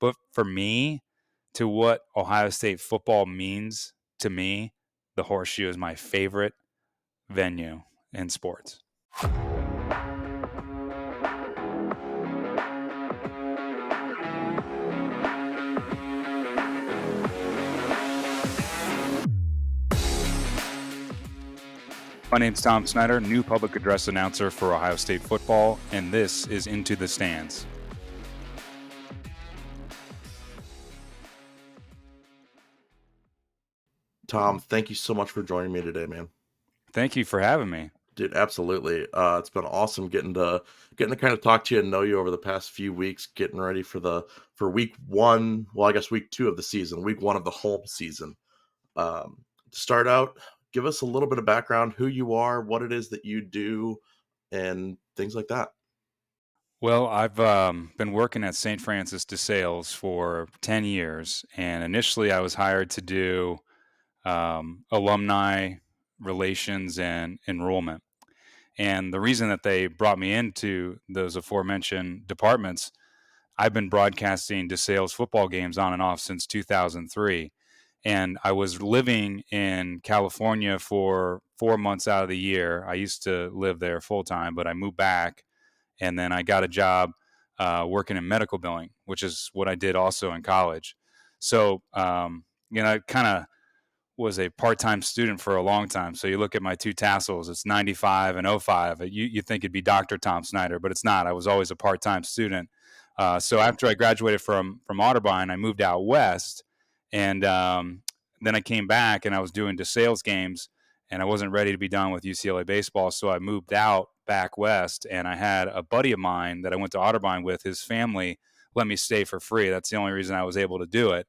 But for me, to what Ohio State football means to me, the Horseshoe is my favorite venue in sports. My name's Tom Snyder, new public address announcer for Ohio State football, and this is Into the Stands. Tom, thank you so much for joining me today, man. Thank you for having me. Dude, absolutely. It's been awesome getting to kind of talk to you and know you over the past few weeks, getting ready for week one. Well, I guess week two of the season, week one of the home season. To start out, give us a little bit of background, who you are, what it is that you do, and things like that. Well, I've been working at St. Francis DeSales for 10 years, and initially I was hired to do alumni relations and enrollment. And the reason that they brought me into those aforementioned departments, I've been broadcasting DeSales football games on and off since 2003. And I was living in California for 4 months out of the year. I used to live there full time, but I moved back, and then I got a job working in medical billing, which is what I did also in college. So, I kind of was a part-time student for a long time. So you look at my two tassels, it's 95 and '05. You think it'd be Dr. Tom Snyder, but it's not. I was always a part-time student. So after I graduated from Otterbein, I moved out west, and then I came back and I was doing DeSales games, and I wasn't ready to be done with UCLA baseball. So I moved out back west, and I had a buddy of mine that I went to Otterbein with. His family let me stay for free. That's the only reason I was able to do it.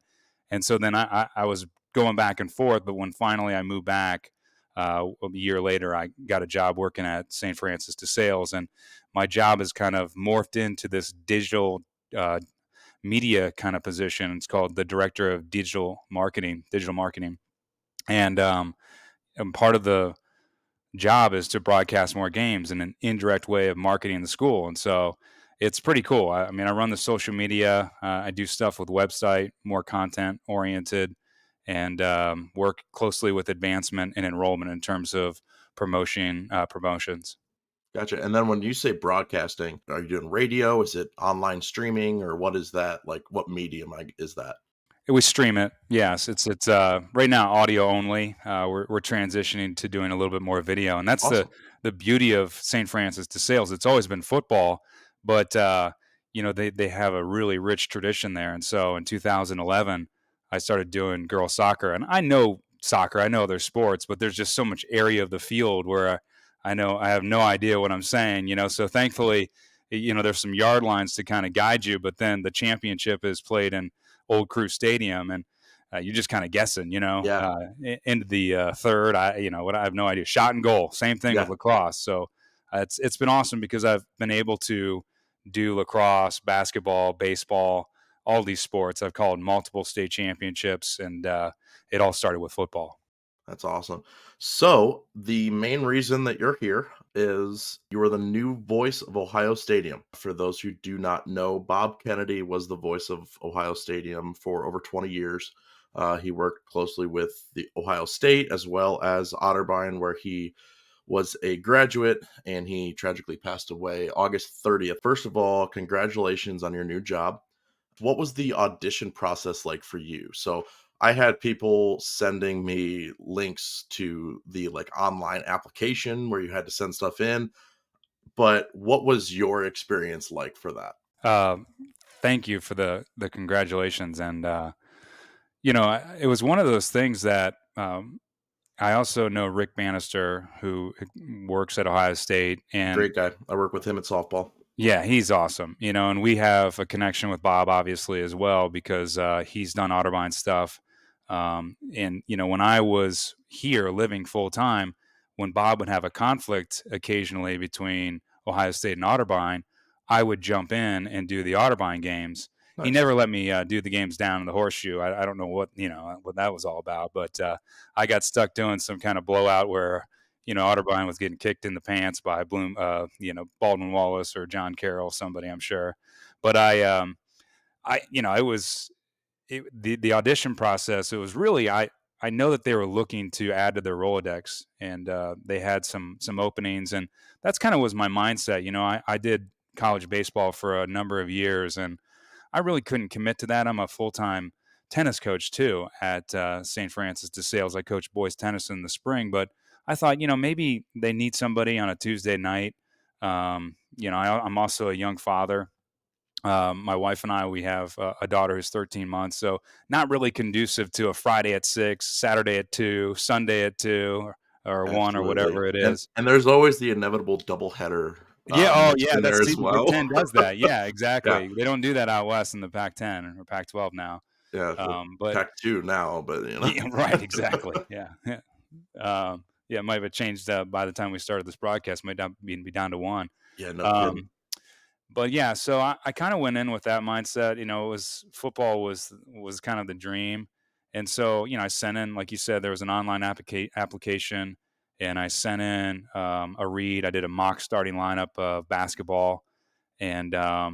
And so then I was going back and forth. But when finally I moved back a year later, I got a job working at St. Francis DeSales, and my job has kind of morphed into this digital media kind of position. It's called the Director of Digital Marketing, and part of the job is to broadcast more games in an indirect way of marketing the school. And so it's pretty cool. I mean, I run the social media. I do stuff with website, more content oriented, and work closely with advancement and enrollment in terms of promotions. Gotcha. And then when you say broadcasting, are you doing radio? Is it online streaming, or what is that? Like, what medium is that? We stream it. Yes, it's right now audio only. We're transitioning to doing a little bit more video, and that's the Awesome. the beauty of St. Francis de Sales. It's always been football, but they have a really rich tradition there. And so in 2011, I started doing girls soccer, and I know soccer, I know their sports, but there's just so much area of the field where I know I have no idea what I'm saying. So thankfully, there's some yard lines to kind of guide you, but then the championship is played in Old Crew Stadium, and you're just kind of guessing, Yeah. into the third. What I have no idea. Shot and goal, same thing with Yeah. lacrosse. So it's been awesome because I've been able to do lacrosse, basketball, baseball, all these sports. I've called multiple state championships, and it all started with football. That's awesome. So, the main reason that you're here is you are the new voice of Ohio Stadium. For those who do not know, Bob Kennedy was the voice of Ohio Stadium for over 20 years. He worked closely with the Ohio State as well as Otterbein, where he was a graduate, and he tragically passed away August 30th. First of all, congratulations on your new job. What was the audition process like for you? So I had people sending me links to the like online application where you had to send stuff in, but what was your experience like for that? Uh, Thank you for the congratulations, and it was one of those things that I also know Rick Bannister, who works at Ohio State, and Great guy. I work with him at softball. yeah, he's awesome. And we have a connection with Bob, obviously, as well, because he's done Otterbein stuff. And when I was here living full time, when Bob would have a conflict occasionally between Ohio State and Otterbein, I would jump in and do the Otterbein games. He Nice. never let me do the games down in the Horseshoe. I don't know what that was all about, but I got stuck doing some kind of blowout where Otterbein was getting kicked in the pants by Baldwin Wallace or John Carroll, somebody I'm sure. But the audition process. It was really I know that they were looking to add to their Rolodex, and they had some openings, and that's kind of was my mindset. I did college baseball for a number of years, and I really couldn't commit to that. I'm a full time tennis coach too at St. Francis DeSales. I coach boys tennis in the spring, but I thought maybe they need somebody on a Tuesday night. I'm also a young father. My wife and I, we have a daughter who's 13 months, so not really conducive to a Friday at 6, Saturday at 2, Sunday at 2, or 1, or Absolutely. whatever it And is. and there's always the inevitable doubleheader, Yeah. Oh, mixed yeah. in there That's see, as the Big well. Ten does that. Yeah, Yeah, exactly. They don't do that out west in the Pac-10 or Pac-12 now. yeah, well, But Pac 2 now, but, yeah, right, exactly. Yeah, yeah. It might have changed by the time we started this broadcast. Might not be down to one. Yeah, no kidding. Um, But yeah, so I kind of went in with that mindset. It was football was kind of the dream, and so I sent in, like you said, there was an online application, and I sent in a read. I did a mock starting lineup of basketball, and I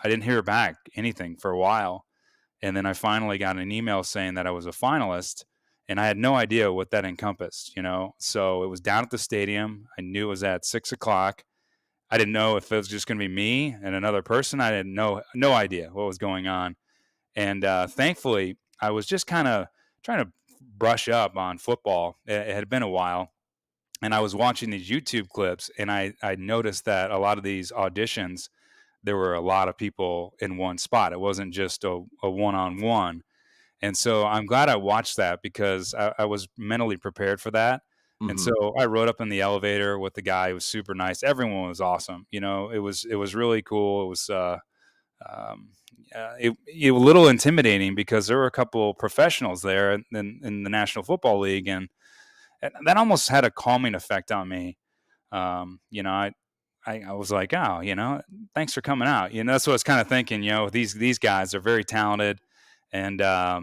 didn't hear back anything for a while, and then I finally got an email saying that I was a finalist, and I had no idea what that encompassed. So it was down at the stadium. I knew it was at 6 o'clock. I didn't know if it was just going to be me and another person. I had no idea what was going on, and thankfully, I was just kind of trying to brush up on football. It had been a while, and I was watching these YouTube clips, and I noticed that a lot of these auditions, there were a lot of people in one spot. It wasn't just a one on one, and so I'm glad I watched that because I was mentally prepared for that. And so Mhm. I rode up in the elevator with the guy who was super nice. Everyone was awesome. It was really cool. It was um, it was a little intimidating because there were a couple professionals there in the National Football League, and that almost had a calming effect on me. I was like, oh, thanks for coming out. That's what I was kind of thinking. These guys are very talented, and there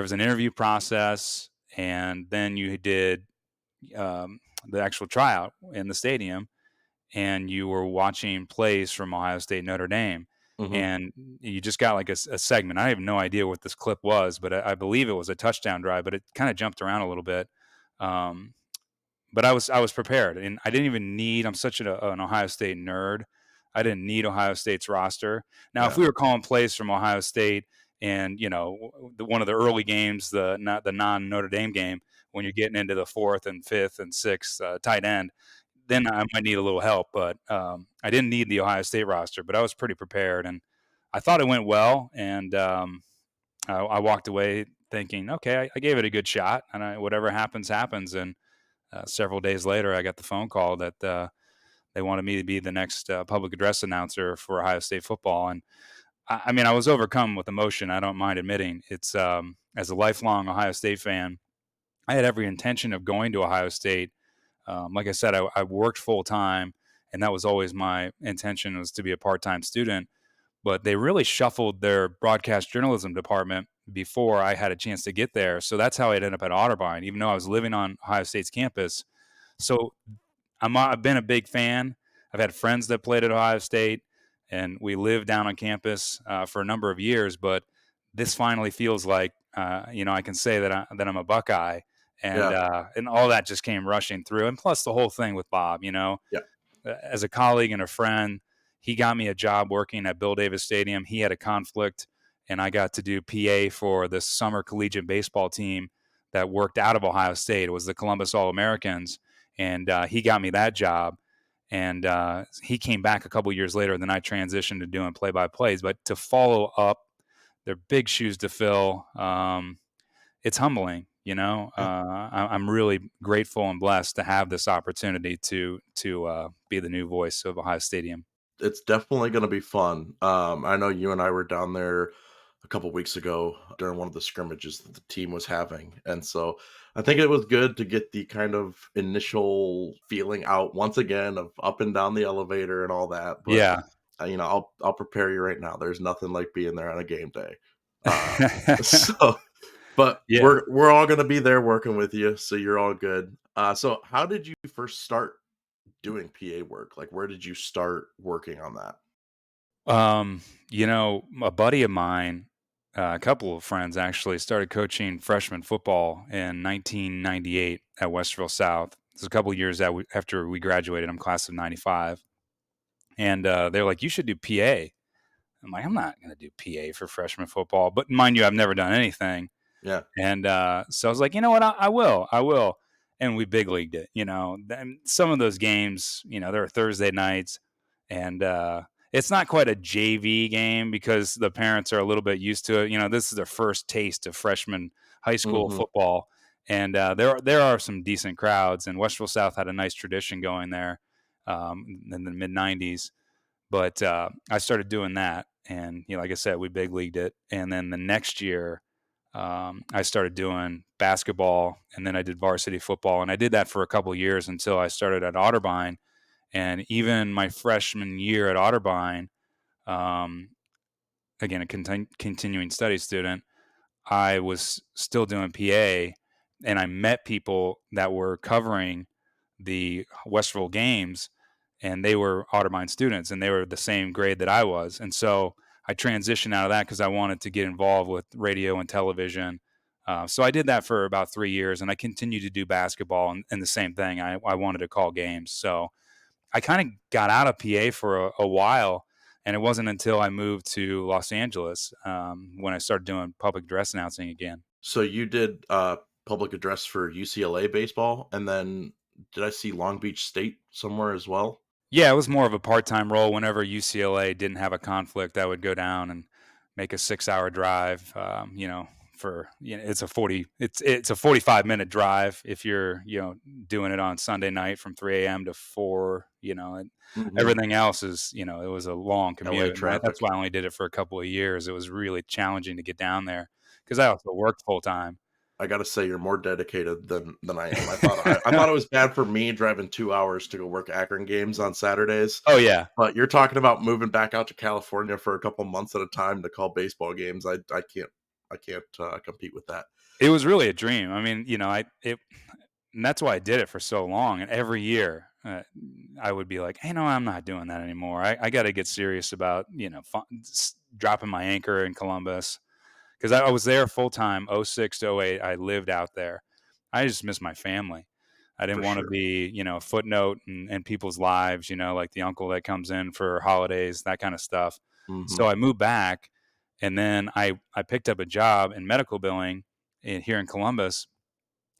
was an interview process, and then you did the actual tryout in the stadium, and you were watching plays from Ohio State Notre Dame, Mhm. and you just got like a segment. I have no idea what this clip was, but I believe it was a touchdown drive, but it kind of jumped around a little bit. Um, but I was prepared, and I didn't even need. I'm such an Ohio State nerd. I didn't need Ohio State's roster. Now, if Yeah. we were calling plays from Ohio State, and one of the early games, not the non Notre Dame game, when you're getting into the fourth and fifth and sixth tight end, then I might need a little help. But I didn't need the Ohio State roster, but I was pretty prepared, and I thought it went well. And I walked away thinking, okay, I gave it a good shot, and whatever happens, happens. And several days later, I got the phone call that they wanted me to be the next public address announcer for Ohio State football. And I mean, I was overcome with emotion. I don't mind admitting it's as a lifelong Ohio State fan, I had every intention of going to Ohio State. Like I said, I worked full time, and that was always my intention, was to be a part time student. But they really shuffled their broadcast journalism department before I had a chance to get there. So that's how I ended up at Otterbein, even though I was living on Ohio State's campus. So I've been a big fan. I've had friends that played at Ohio State, and we lived down on campus for a number of years. But this finally feels like I can say that I'm a Buckeye, and Yeah. and all that just came rushing through. And plus the whole thing with Bob, Yeah. as a colleague and a friend, he got me a job working at Bill Davis Stadium. He had a conflict, and I got to do PA for the summer collegiate baseball team that worked out of Ohio State. It was the Columbus All Americans, and he got me that job. And he came back a couple years later, and then I transitioned to doing play-by-plays. But to follow up, they're big shoes to fill. It's humbling. Yeah. I'm really grateful and blessed to have this opportunity to be the new voice of Ohio Stadium. It's definitely gonna be fun. I know you and I were down there a couple weeks ago during one of the scrimmages that the team was having, and so I think it was good to get the kind of initial feeling out once again of up and down the elevator and all that. But Yeah. I'll prepare you right now. There's nothing like being there on a game day. So, but Yeah. we're all gonna be there working with you, so you're all good. So how did you first start doing PA work? Like, where did you start working on that? Um, a buddy of mine, a couple of friends actually started coaching freshman football in 1998 at Westerville South. It was a couple of years after we graduated. I'm class of '95, and they're like, "You should do PA." I'm like, "I'm not going to do PA for freshman football." But mind you, I've never done anything. Yeah. And so I was like, you know what, I will. And we big leagued it. Then some of those games, there are Thursday nights, and it's not quite a JV game because the parents are a little bit used to it. This is their first taste of freshman high school Mhm. football, and there are some decent crowds. And Westville South had a nice tradition going there in the mid '90s. But I started doing that, and like I said, we big leagued it. And then the next year, I started doing basketball, and then I did varsity football, and I did that for a couple of years until I started at Otterbein. And even my freshman year at Otterbein, um, again, a continuing study student, I was still doing PA, and I met people that were covering the Westerville games, and they were Otterbein students, and they were the same grade that I was. And so I transitioned out of that because I wanted to get involved with radio and television. So I did that for about 3 years, and I continued to do basketball and the same thing. I wanted to call games. So I kind of got out of PA for a while, and it wasn't until I moved to Los Angeles when I started doing public address announcing again. So you did public address for UCLA baseball, and then did I see Long Beach State somewhere as well? Yeah, it was more of a part-time role. Whenever UCLA didn't have a conflict, I would go down and make a 6-hour drive. It's a 45-minute drive if you're doing it on Sunday night from 3 a.m. to 4. And Hmm. everything else is it was a long LA commute, and that's traffic. why I only did it for a couple of years. It was really challenging to get down there because I also worked full time. I gotta say you're more dedicated than I am. I thought it was bad for me driving 2 hours to go work Akron games on Saturdays, Oh yeah, but you're talking about moving back out to California for a couple months at a time to call baseball games. I can't compete with that. it was really a dream. I mean, and that's why I did it for so long. And every year, I would be like, "Hey, no, I'm not doing that anymore. I got to get serious about dropping my anchor in Columbus because I was there full time, '06 to '08. I lived out there. I just miss my family. I didn't For want to sure. be, a footnote in people's lives, like the uncle that comes in for holidays, that kind of stuff. Mhm. So I moved back, and then I picked up a job in medical billing here in Columbus,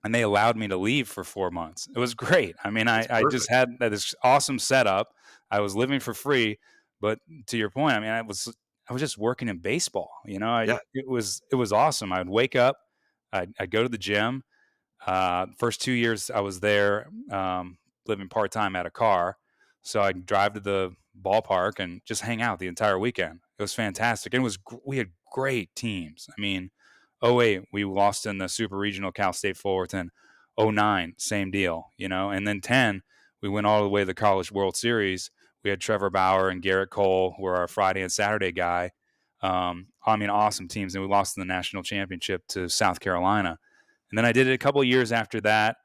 and they allowed me to leave for 4 months. It was great. I mean, That's I just perfect. had this awesome setup. I was living for free, but to your point, I mean, I was just working in baseball, Yeah, it was awesome. I'd wake up, I'd go to the gym. First 2 years I was there, living part-time at a car, so I'd drive to the ballpark and just hang out the entire weekend. It was fantastic, and we had great teams. I mean, '08, we lost in the super regional Cal State Fullerton. '09, same deal, and then 10, we went all the way to the College World Series. We had Trevor Bauer and Garrett Cole were our Friday and Saturday guy. I mean, awesome teams, and we lost in the national championship to South Carolina. And then I did it a couple of years after that,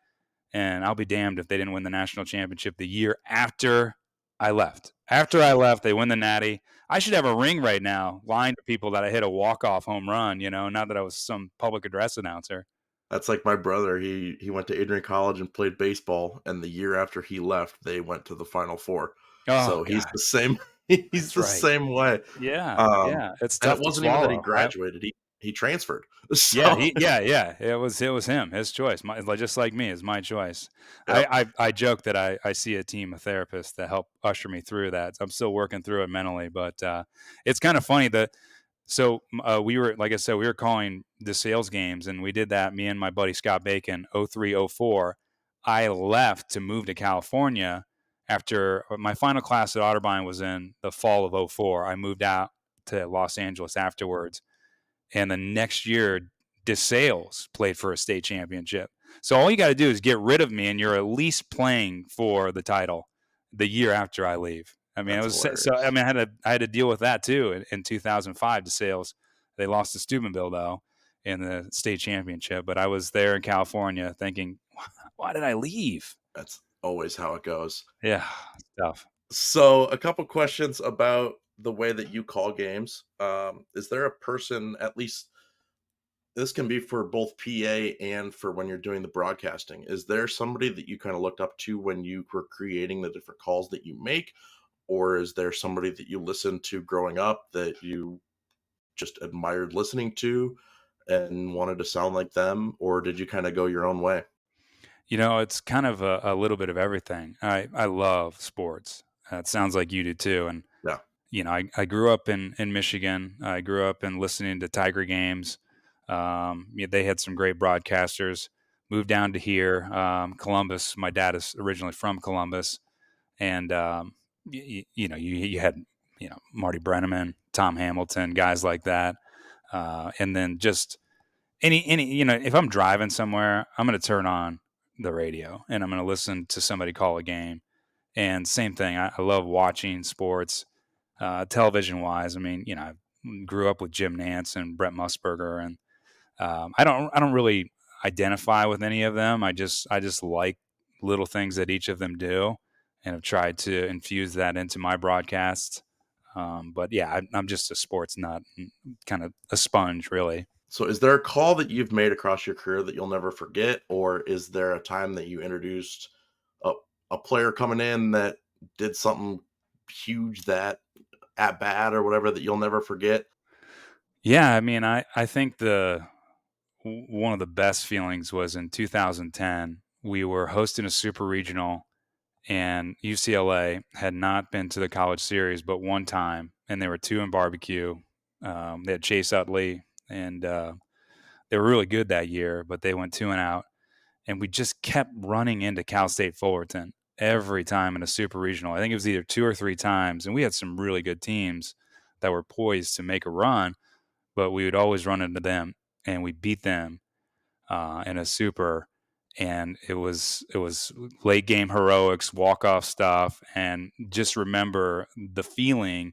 and I'll be damned if they didn't win the national championship the year after I left. After I left, they win the Natty. I should have a ring right now, lying to people that I hit a walk-off home run, not that I was some public address announcer. that's like my brother. He went to Adrian College and played baseball, and the year after he left, they went to the Final Four. Oh So he's god, the same he's that's the right. same way. Yeah, Um, yeah, it's and it tough to wasn't even that he swallow. graduated, he transferred. Yeah, So, yeah. It was him, his choice. Just like me, it's my choice. yep. I joke that I see a team of therapists that help usher me through that. I'm still working through it mentally, but it's kind of funny that. So we were, like I said, we were calling the sales games, and we did that. Me and my buddy Scott Bacon, '03, '04. I left to move to California after my final class at Otterbein was in the fall of '04. I moved out to Los Angeles afterwards, and the next year DeSales played for a state championship. So all you got to do is get rid of me, and you're at least playing for the title the year after I leave. I mean, it That's was so. I hilarious. mean, I had to deal with that too in 2005. DeSales, they lost to Steubenville though in the state championship, but I was there in California thinking, why did I leave? That's always how it goes. Yeah, it's tough. So, a couple questions about the way that you call games, is there a person, at least this can be for both PA and for when you're doing the broadcasting, is there somebody that you kind of looked up to when you were creating the different calls that you make? Or is there somebody that you listened to growing up that you just admired listening to and wanted to sound like them? Or did you kind of go your own way? It's kind of a little bit of everything. I love sports. It sounds like you do too. And Yeah. I grew up in Michigan. I grew up in listening to Tiger games. Yeah, they had some great broadcasters. Moved down to here, Columbus. My dad is originally from Columbus, and you had Marty Brenneman, Tom Hamilton, guys like that, and then just any if I'm driving somewhere, I'm going to turn on the radio and I'm going to listen to somebody call a game. And same thing, I love watching sports, television wise. I mean, I grew up with Jim Nance and Brett Musburger, and I don't really identify with any of them. I just like little things that each of them do, and have tried to infuse that into my broadcasts. But yeah, I'm just a sports nut, and kind of a sponge, really. So is there a call that you've made across your career that you'll never forget? Or is there a time that you introduced a, a player coming in that did something huge, that at bat or whatever, that you'll never forget? Yeah, I mean, I think one of the best feelings was in 2010. We were hosting a super regional, and UCLA had not been to the college series but one time, and they were two in barbecue. They had Chase Utley, and they were really good that year, but they went 2-out, and we just kept running into Cal State Fullerton every time in a super regional. I think it was either two or three times, and we had some really good teams that were poised to make a run, but we would always run into them, and we beat them in a super, and it was late game heroics, walk off stuff, and just remember the feeling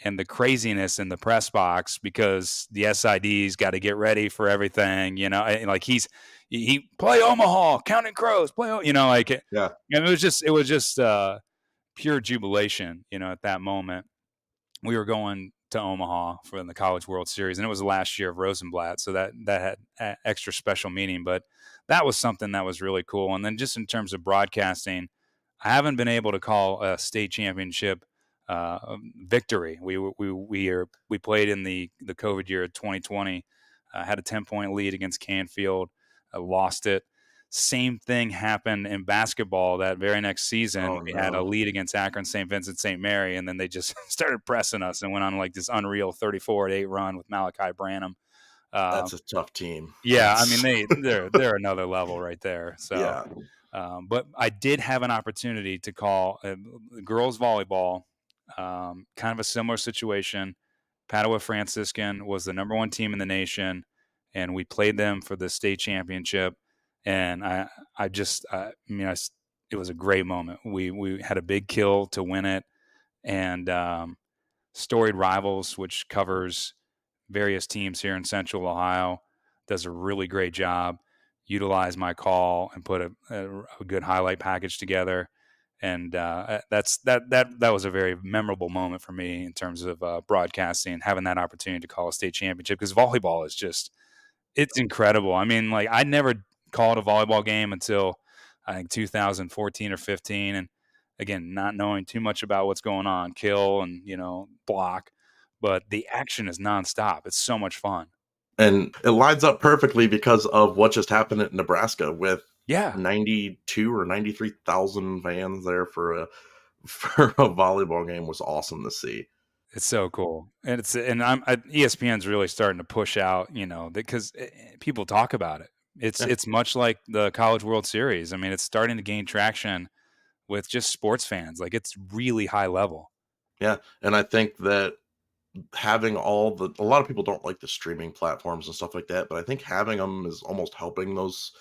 and the craziness in the press box because the SID's got to get ready for everything, and like he play Omaha, Counting Crows, like Yeah. it was just pure jubilation, at that moment. We were going to Omaha for the College World Series, and it was the last year of Rosenblatt, so that had extra special meaning. But that was something that was really cool. And then just in terms of broadcasting, I haven't been able to call a state championship victory. We played in the COVID year of 2020, had a 10-point lead against Canfield, lost it. Same thing happened in basketball that very next season. Oh We had a no. lead against Akron St. Vincent St. Mary, and then they just started pressing us and went on like this unreal 34-8 run with Malachi Branham. Uh, That's a tough team. yeah, I mean That's they're another level right there. So, yeah. but I did have an opportunity to call girls volleyball, kind of a similar situation. Padua Franciscan was the number one team in the nation, and we played them for the state championship. And it was a great moment. We had a big kill to win it, and Storied Rivals, which covers various teams here in Central Ohio, does a really great job. Utilize my call and put a good highlight package together, and that was a very memorable moment for me in terms of broadcasting, having that opportunity to call a state championship because volleyball is just it's incredible. I mean, like I never called a volleyball game until I think 2014 or 15, and again, not knowing too much about what's going on, kill and block, but the action is nonstop. It's so much fun. And it lines up perfectly because of what just happened in Nebraska with Yeah, 92 or 93,000 fans there for a for a volleyball game was awesome to see. it's so cool, and ESPN's really starting to push out, because people talk about it. It's Yeah. it's much like the College World Series. I mean, it's starting to gain traction with just sports fans. Like it's really high level. Yeah, and I think that having all the a lot of people don't like the streaming platforms and stuff like that, but I think having them is almost helping those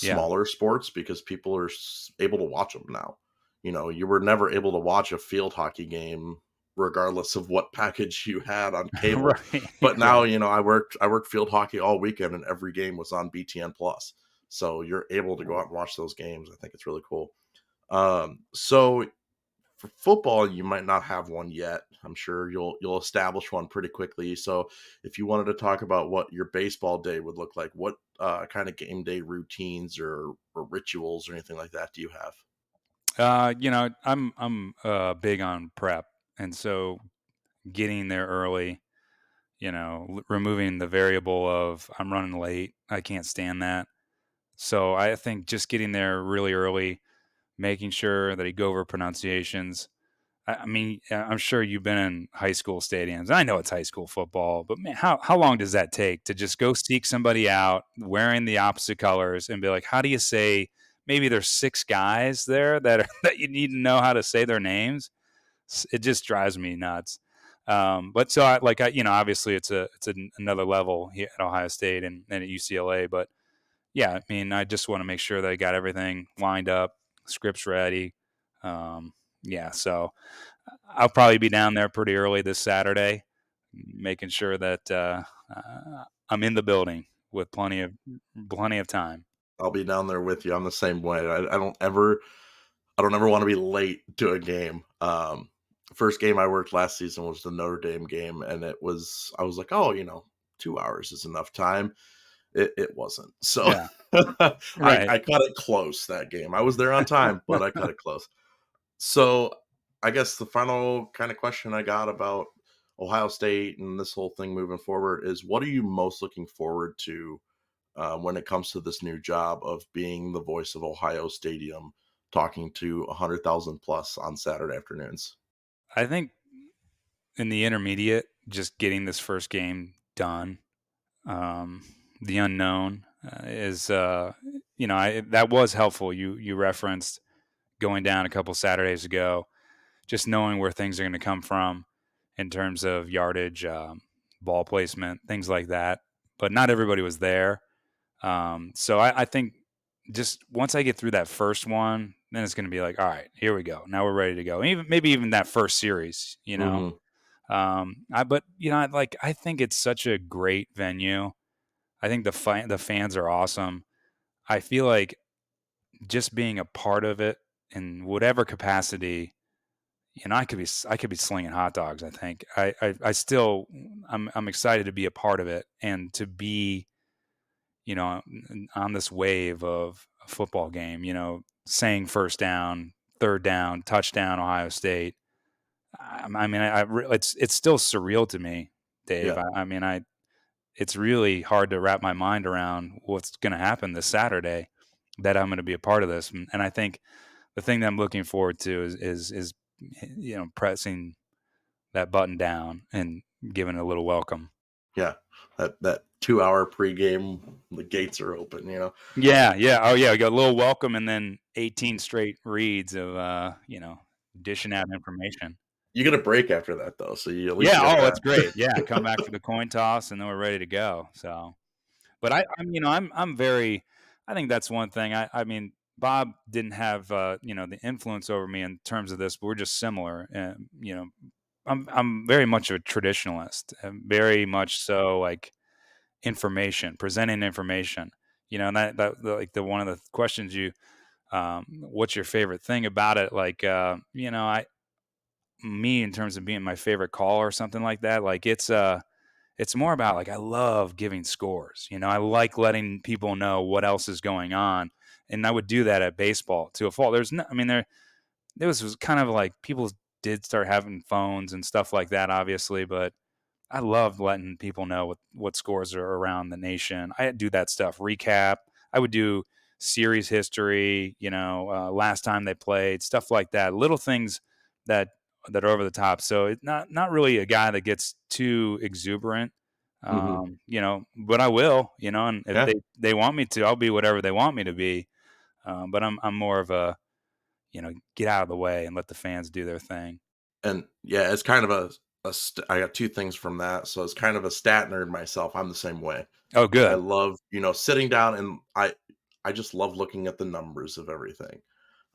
Yeah. smaller sports because people are able to watch them now. You were never able to watch a field hockey game regardless of what package you had on cable. Right, But now, right. I worked field hockey all weekend and every game was on BTN Plus. So you're able to go out and watch those games. I think it's really cool. So For football, you might not have one yet. I'm sure you'll establish one pretty quickly. So, if you wanted to talk about what your baseball day would look like, what kind of game day routines or rituals or anything like that do you have? I'm big on prep, and so getting there early, removing the variable of I'm running late. I can't stand that. So I think just getting there really early, making sure that I go over pronunciations. I mean, I'm sure you've been in high school stadiums. I know it's high school football, but man, how long does that take to just go seek somebody out wearing the opposite colors and be like, how do you say? Maybe there's six guys there that are, that you need to know how to say their names. It just drives me nuts. But so obviously another level here at Ohio State and at UCLA. But yeah, I mean, I just want to make sure that I got everything lined up, scripts ready. Yeah, so I'll probably be down there pretty early this Saturday, making sure that I'm in the building with plenty of time. I'll be down there with you. I'm the same way. I don't ever want to be late to a game. First game I worked last season was the Notre Dame game, and I was like, oh, 2 hours is enough time. It wasn't. So Yeah, right. I cut it close that game. I was there on time, but I cut it close. So I guess the final kind of question I got about Ohio State and this whole thing moving forward is, what are you most looking forward to when it comes to this new job of being the voice of Ohio Stadium, talking to 100,000 plus on Saturday afternoons? I think in the intermediate, just getting this first game done. Um, the unknown is, that was helpful. You referenced going down a couple Saturdays ago, just knowing where things are going to come from in terms of yardage, ball placement, things like that. But not everybody was there. So I think just once I get through that first one, then it's going to be like, all right, here we go. Now we're ready to go. Maybe even that first series, you know. Hmm. I think it's such a great venue. I think the fans are awesome. I feel like just being a part of it in whatever capacity, I could be slinging hot dogs. I think I still I'm excited to be a part of it and to be on this wave of a football game. Saying first down, third down, touchdown, Ohio State. I mean, it's still surreal to me, Dave. Yeah, I mean, it's really hard to wrap my mind around what's going to happen this Saturday. That I'm going to be a part of this, and I think the thing that I'm looking forward to is pressing that button down and giving it a little welcome. yeah. That 2 hour pregame, the gates are open. Yeah, yeah. Oh, yeah. We got a little welcome and then 18 straight reads of dishing out information. You get a break after that though, so you at least Yeah. you get Oh, that. that's great. Yeah, come back for the coin toss and then we're ready to go. So, but I'm very. I think that's one thing. I mean, Bob didn't have the influence over me in terms of this, but we're just similar. And I'm very much of a traditionalist, and very much so like information, presenting information. And like the one of the questions what's your favorite thing about it? Like, I me in terms of being my favorite call or something like that. Like it's more about like I love giving scores. I like letting people know what else is going on, and I would do that at baseball to a fault. There's no, I mean there was kind of like people did start having phones and stuff like that, obviously, but I love letting people know what scores are around the nation. I do that stuff, recap. I would do series history, last time they played, stuff like that. Little things that that are over the top. So it's not really a guy that gets too exuberant, Hmm. but I will, and if Yeah, they want me to, I'll be whatever they want me to be. But I'm more of a get out of the way and let the fans do their thing. and yeah, it's kind of I got two things from that. So it's kind of a stat nerd myself. I'm the same way. Oh, I good. love, sitting down, and I just love looking at the numbers of everything.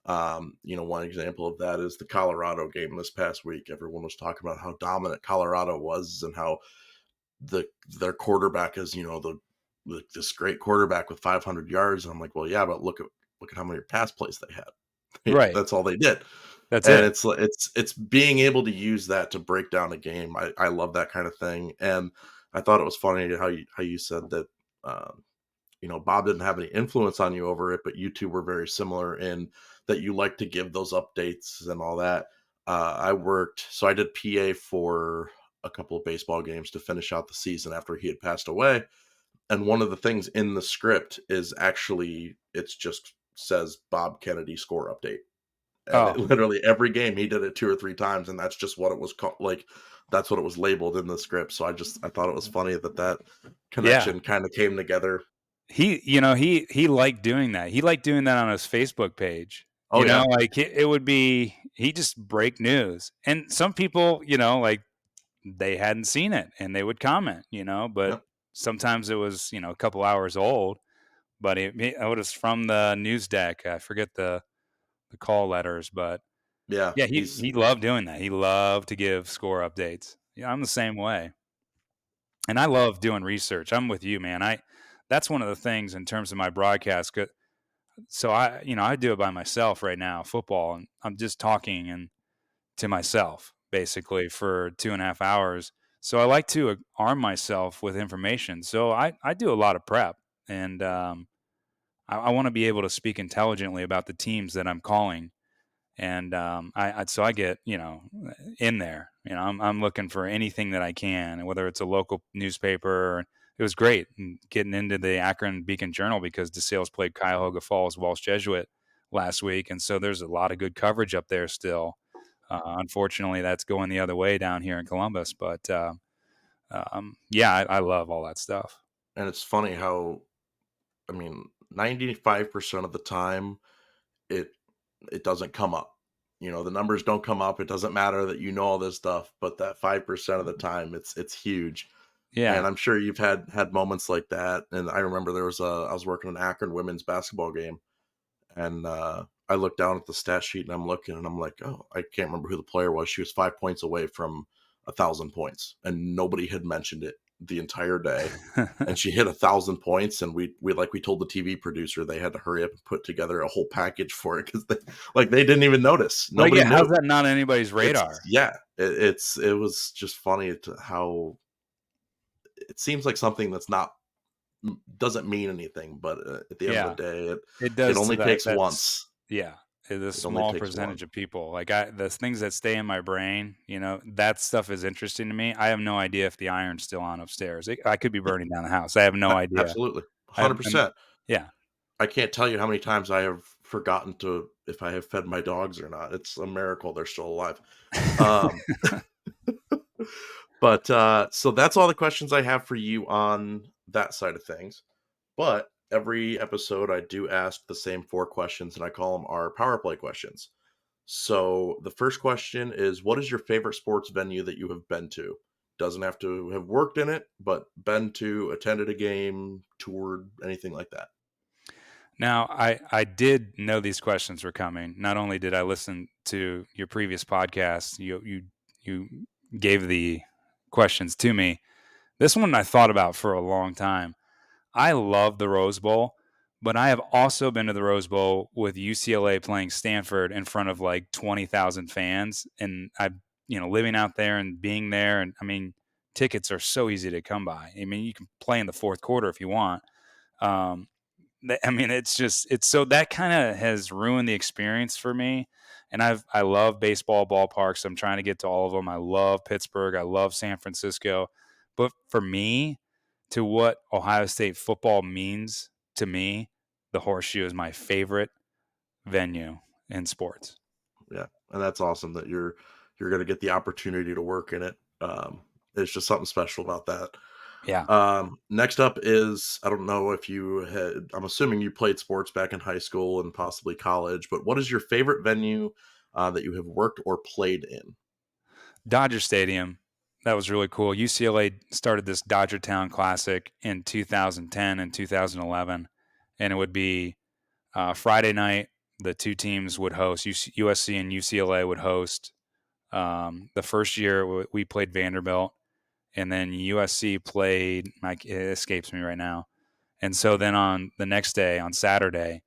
One example of that is the Colorado game this past week. Everyone was talking about how dominant Colorado was and how their quarterback is, this great quarterback with 500 yards. And I'm like, well, yeah, but look at how many pass plays they had. Right. That's all they did. That's And it. it's being able to use that to break down a game. I love that kind of thing, and I thought it was funny how you said that, um, Bob didn't have any influence on you over it, but you 2 were very similar in that you like to give those updates and all that. I did PA for a couple of baseball games to finish out the season after he had passed away, and one of the things in the script is actually it's just says Bob Kennedy score update. And it Oh, literally every game he did it 2 or 3 times, and that's just what it was called. Like, that's what it was labeled in the script. So I thought it was funny that that yeah. connection kind of came together. He liked doing that. He liked doing that on his Facebook page. Oh yeah, Like it would be he just break news. And some people, like they hadn't seen it and they would comment, but yep, sometimes it was, a couple hours old, but it was from the news deck. I forget the call letters, but yeah. yeah, he He's he loved doing that. He loved to give score updates. Yeah, I'm the same way. And I love doing research. I'm with you, man. That's one of the things in terms of my broadcast. So I do it by myself right now, football, and I'm just talking and to myself basically for 2.5 hours. So I like to arm myself with information. So I do a lot of prep, and I want to be able to speak intelligently about the teams that I'm calling, and so I get in there. I'm looking for anything that I can, and whether it's a local newspaper. It was great getting into the Akron Beacon Journal because DeSales played Cuyahoga Falls Walsh Jesuit last week, and so there's a lot of good coverage up there still. Unfortunately, that's going the other way down here in Columbus, but yeah, I love all that stuff. and it's funny how, 95% of the time it it doesn't come up. The numbers don't come up. It doesn't matter that you know all this stuff, but that 5% of the time it's huge. And Yeah. I'm sure you've had moments like that. And I remember I was working an Akron women's basketball game, and I looked down at the stat sheet and I'm looking and I'm like, oh, I can't remember who the player was. She was 5 points away from 1,000 points, and nobody had mentioned it the entire day. And she hit 1,000 points, and we told the TV producer they had to hurry up and put together a whole package for it because they didn't even notice. Like, Nobody yeah, how's knew. that not on anybody's It's radar? yeah, it was just funny to how it seems like something that's not doesn't mean anything, but at the end of the Yeah, day, it it does to only that. takes That's once. yeah, a It only small takes one. percentage of people. Like the things that stay in my brain, that stuff is interesting to me. I have no idea if the iron's still on upstairs. I could be burning down the house. I have no idea. Absolutely, I have, 100%. yeah. I can't tell you how many times I have forgotten to if I have fed my dogs or not. It's a miracle they're still alive. Um, but so that's all the questions I have for you on that side of things. But every episode, I do ask the same 4 questions, and I call them our power play questions. So the first question is, what is your favorite sports venue that you have been to? Doesn't have to have worked in it, but been to, attended a game, toured, anything like that. Now, I did know these questions were coming. Not only did I listen to your previous podcast, you gave the questions to me. This one I thought about for a long time. I love the Rose Bowl, but I have also been to the Rose Bowl with UCLA playing Stanford in front of like 20,000 fans. And living out there and being there. And I mean, tickets are so easy to come by. I mean, you can play in the fourth quarter if you want. Um, I mean, it's so that kind of has ruined the experience for me. And I love baseball ballparks. I'm trying to get to all of them. I love Pittsburgh. I love San Francisco. But for me, to what Ohio State football means to me, the Horseshoe is my favorite venue in sports. Yeah, and that's awesome that you're going to get the opportunity to work in it. There's just something special about that. Yeah. Next up is I don't know if you had. I'm assuming you played sports back in high school and possibly college, but what is your favorite venue that you have worked or played in? Dodger Stadium. That was really cool. UCLA started this Dodger Town Classic in 2010 and 2011, and it would be Friday night. The two teams would host. USC and UCLA would host. The first year we played Vanderbilt, and then USC played. It escapes me right now. And so then on the next day, on Saturday,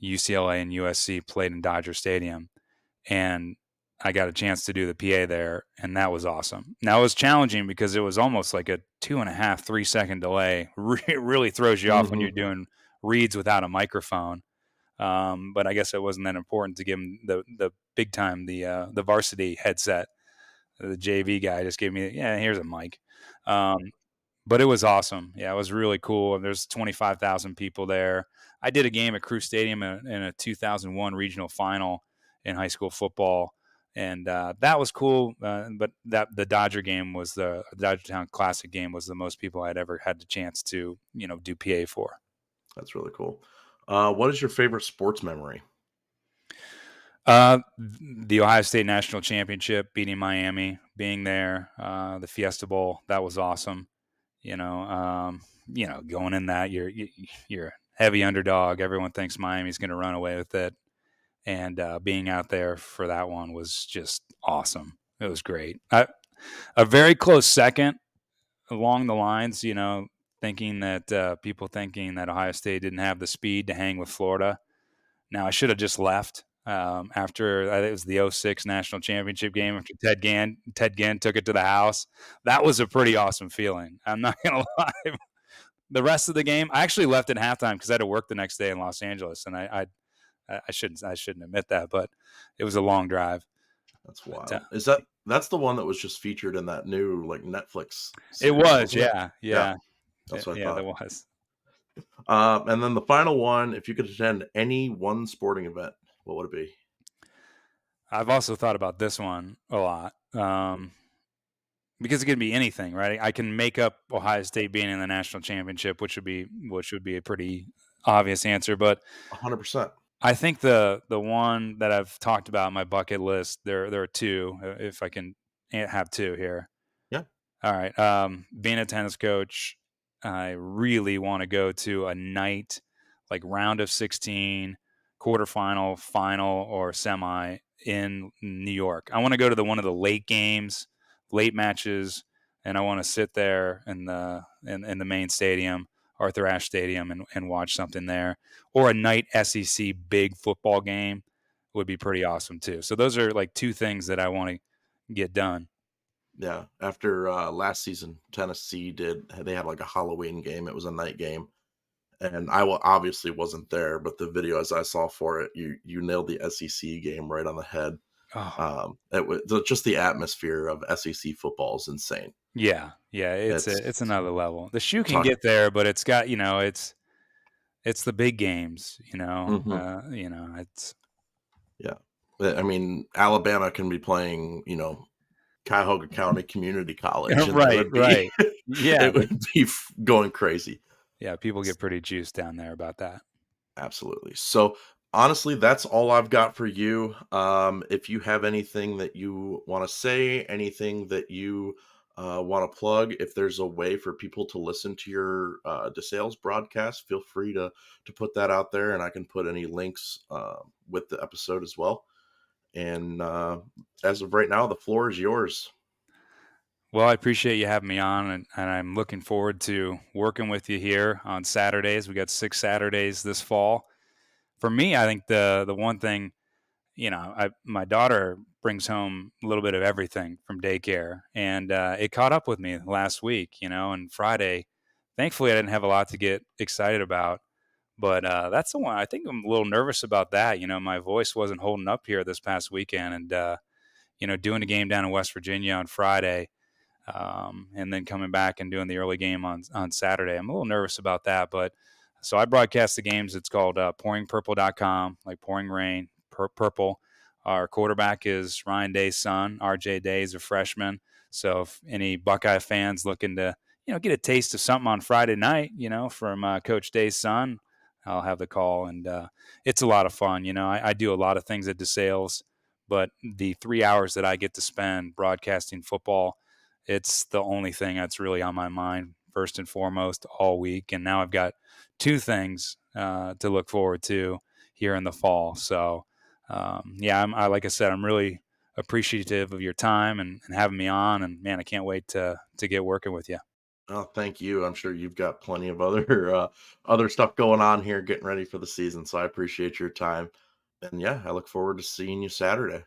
UCLA and USC played in Dodger Stadium. and I got a chance to do the PA there, and that was awesome. Now it was challenging because it was almost like a 2.5, 3 second delay. It really throws you off when Hmm. you're doing reads without a microphone. But I guess it wasn't that important to give him the big time the varsity headset. The JV guy just gave me, yeah, here's a mic. Um, but it was awesome. Yeah, it was really cool. There's 25,000 people there. I did a game at Crew Stadium in a 2001 regional final in high school football, and that was cool. But that the Dodger game was the Dodgertown Classic game was the most people I'd ever had the chance to do PA for. That's really cool. What is your favorite sports memory? The Ohio State National Championship, beating Miami, being there, the Fiesta Bowl, that was awesome. You know, going in that you're a heavy underdog. Everyone thinks Miami's going to run away with it, and being out there for that one was just awesome. It was great. A very close second along the lines, thinking that people thinking that Ohio State didn't have the speed to hang with Florida. Now I should have just left after it was the '06 national championship game after Ted Ginn took it to the house. That was a pretty awesome feeling. I'm not gonna lie. The rest of the game, I actually left at halftime because I had to work the next day in Los Angeles, and I shouldn't admit that, but it was a long drive. That's But wild. That's the one that was just featured in that new like Netflix it series, was, wasn't it? yeah, Yeah, yeah, that's what I yeah. There thought. was. And then the final one, if you could attend any one sporting event, what would it be? I've also thought about this one a lot. Because it can be anything, right? I can make up Ohio State being in the national championship, which would be a pretty obvious answer. But 100%. I think the one that I've talked about on my bucket list, there are two, if I can have two here. Yeah. All right. Being a tennis coach, I really want to go to a night like round of 16, quarterfinal, final, or semi in New York. I want to go to one of the late games, late matches, and I want to sit there in the main stadium, Arthur Ashe Stadium, and watch something there. Or a night SEC big football game would be pretty awesome too. So those are like two things that I want to get done. Yeah. After last season, Tennessee they had like a Halloween game. It was a night game. And obviously wasn't there, but the videos I saw for it, you nailed the SEC game right on the head. Oh, It was just the atmosphere of SEC football is insane. yeah, yeah, it's It's another level. The shoe can talk. get there, but it's got it's the big games, Hmm. it's Yeah. I mean, Alabama can be playing, Cuyahoga County Community College, and it right, would be right. Yeah, it would be going crazy. yeah, people get pretty juiced down there about that. Absolutely. So honestly, that's all I've got for you. If you have anything that you want to say, anything that you want to plug, if there's a way for people to listen to your DeSales broadcast, feel free to put that out there, and I can put any links with the episode as well. And as of right now, the floor is yours. Well, I appreciate you having me on, and I'm looking forward to working with you here on Saturdays. We got 6 Saturdays this fall. For me, I think the one thing, my daughter brings home a little bit of everything from daycare, and it caught up with me last week, and Friday. Thankfully, I didn't have a lot to get excited about, but that's the one I think I'm a little nervous about. That my voice wasn't holding up here this past weekend, and doing a game down in West Virginia on Friday, and then coming back and doing the early game on Saturday. I'm a little nervous about that, but so I broadcast the games. It's called pouringpurple.com, like pouring rain, purple. Our quarterback is Ryan Day's son. RJ Day is a freshman. So if any Buckeye fans looking to, get a taste of something on Friday night, from Coach Day's son, I'll have the call. And it's a lot of fun. I do a lot of things at DeSales, but the 3 hours that I get to spend broadcasting football, it's the only thing that's really on my mind first and foremost all week. And now I've got two things to look forward to here in the fall. So, yeah, like I said, I'm really appreciative of your time and having me on. And man, I can't wait to get working with you. Oh, thank you. I'm sure you've got plenty of other other stuff going on here, getting ready for the season. So I appreciate your time. And yeah, I look forward to seeing you Saturday.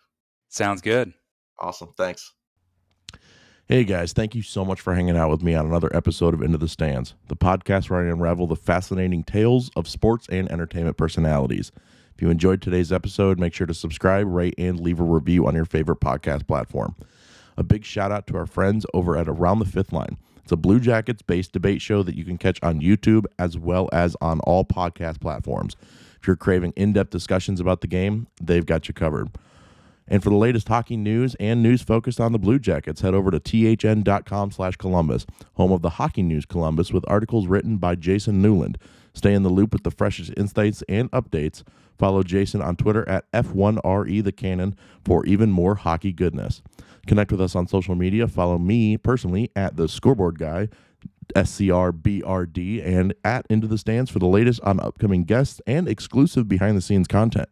Sounds good. Awesome. Thanks. Hey guys, thank you so much for hanging out with me on another episode of Into the Stands, the podcast where I unravel the fascinating tales of sports and entertainment personalities. If you enjoyed today's episode, make sure to subscribe, rate, and leave a review on your favorite podcast platform. A big shout out to our friends over at Around the Fifth Line. It's a Blue Jackets-based debate show that you can catch on YouTube as well as on all podcast platforms. If you're craving in-depth discussions about the game, they've got you covered. And for the latest hockey news and news focused on the Blue Jackets, head over to thn.com/Columbus, home of the Hockey News Columbus, with articles written by Jason Newland. Stay in the loop with the freshest insights and updates. Follow Jason on Twitter at F1RETheCannon for even more hockey goodness. Connect with us on social media. Follow me personally at The Scoreboard Guy, SCRBRD, and at Into the Stands for the latest on upcoming guests and exclusive behind-the-scenes content.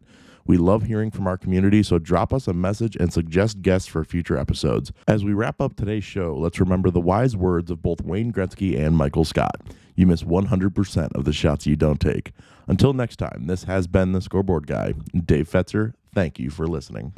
We love hearing from our community, so drop us a message and suggest guests for future episodes. As we wrap up today's show, let's remember the wise words of both Wayne Gretzky and Michael Scott. You miss 100% of the shots you don't take. Until next time, this has been The Scoreboard Guy. Dave Fetzer, thank you for listening.